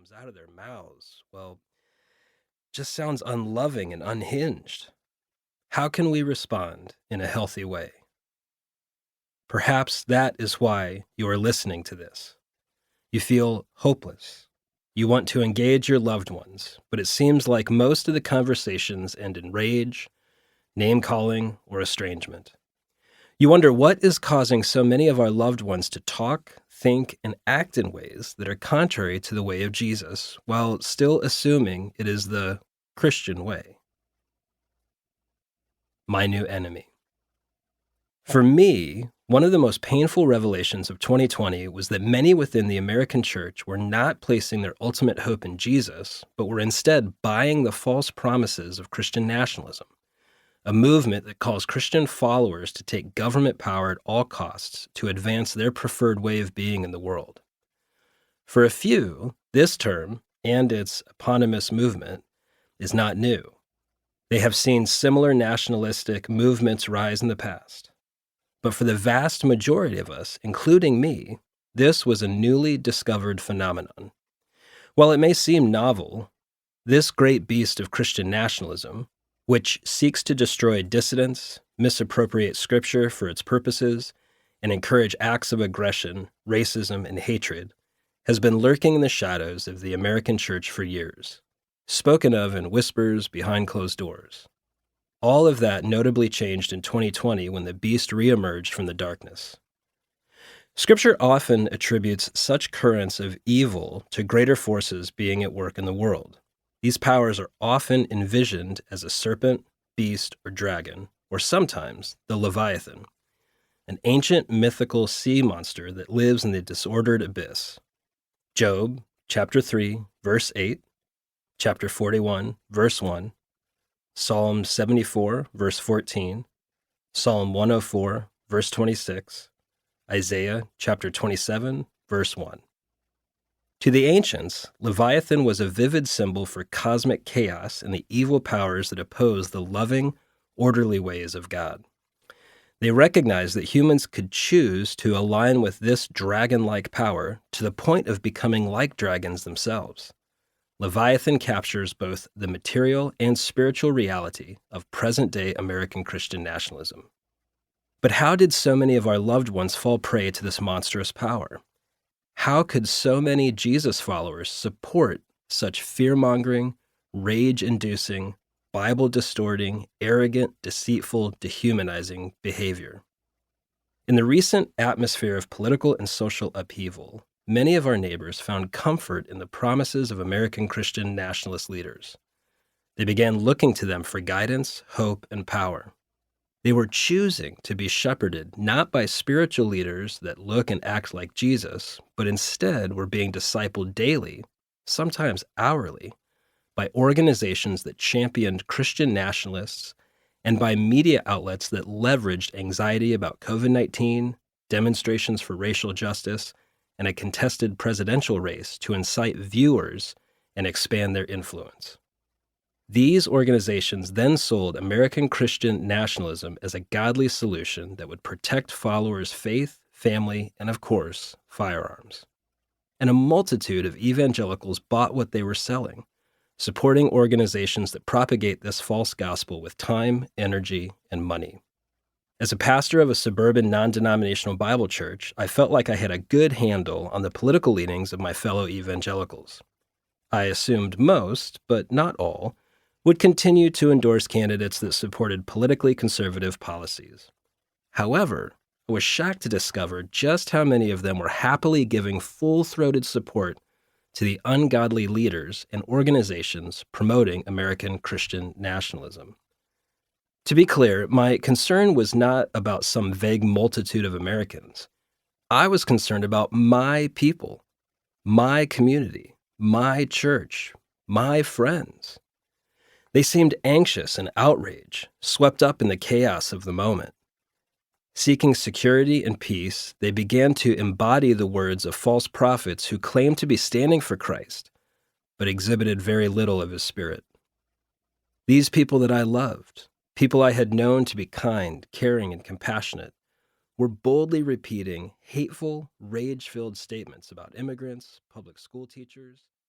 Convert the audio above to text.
comes out of their mouths, well, just sounds unloving and unhinged. How can we respond in a healthy way? Perhaps that is why you are listening to this. You feel hopeless. You want to engage your loved ones, but it seems like most of the conversations end in rage, name-calling, or estrangement. You wonder what is causing so many of our loved ones to talk, think, and act in ways that are contrary to the way of Jesus, while still assuming it is the Christian way. My new enemy. For me, one of the most painful revelations of 2020 was that many within the American church were not placing their ultimate hope in Jesus, but were instead buying the false promises of Christian nationalism, a movement that calls Christian followers to take government power at all costs to advance their preferred way of being in the world. For a few, this term and its eponymous movement is not new. They have seen similar nationalistic movements rise in the past. But for the vast majority of us, including me, this was a newly discovered phenomenon. While it may seem novel, this great beast of Christian nationalism, which seeks to destroy dissidents, misappropriate Scripture for its purposes, and encourage acts of aggression, racism, and hatred, has been lurking in the shadows of the American church for years, spoken of in whispers behind closed doors. All of that notably changed in 2020 when the beast reemerged from the darkness. Scripture often attributes such currents of evil to greater forces being at work in the world. These powers are often envisioned as a serpent, beast, or dragon, or sometimes the Leviathan, an ancient mythical sea monster that lives in the disordered abyss. Job, chapter 3, verse 8, chapter 41, verse 1, Psalm 74, verse 14, Psalm 104, verse 26, Isaiah chapter 27, verse 1. To the ancients, Leviathan was a vivid symbol for cosmic chaos and the evil powers that oppose the loving, orderly ways of God. They recognized that humans could choose to align with this dragon-like power to the point of becoming like dragons themselves. Leviathan captures both the material and spiritual reality of present-day American Christian nationalism. But how did so many of our loved ones fall prey to this monstrous power? How could so many Jesus followers support such fear-mongering, rage-inducing, Bible-distorting, arrogant, deceitful, dehumanizing behavior? In the recent atmosphere of political and social upheaval, many of our neighbors found comfort in the promises of American Christian nationalist leaders. They began looking to them for guidance, hope, and power. They were choosing to be shepherded not by spiritual leaders that look and act like Jesus, but instead were being discipled daily, sometimes hourly, by organizations that championed Christian nationalists and by media outlets that leveraged anxiety about COVID-19, demonstrations for racial justice, and a contested presidential race to incite viewers and expand their influence. These organizations then sold American Christian nationalism as a godly solution that would protect followers' faith, family, and of course, firearms. And a multitude of evangelicals bought what they were selling, supporting organizations that propagate this false gospel with time, energy, and money. As a pastor of a suburban non-denominational Bible church, I felt like I had a good handle on the political leanings of my fellow evangelicals. I assumed most, but not all, would continue to endorse candidates that supported politically conservative policies. However, I was shocked to discover just how many of them were happily giving full-throated support to the ungodly leaders and organizations promoting American Christian nationalism. To be clear, my concern was not about some vague multitude of Americans. I was concerned about my people, my community, my church, my friends. They seemed anxious and outraged, swept up in the chaos of the moment. Seeking security and peace, they began to embody the words of false prophets who claimed to be standing for Christ, but exhibited very little of his spirit. These people that I loved, people I had known to be kind, caring, and compassionate, were boldly repeating hateful, rage-filled statements about immigrants, public school teachers,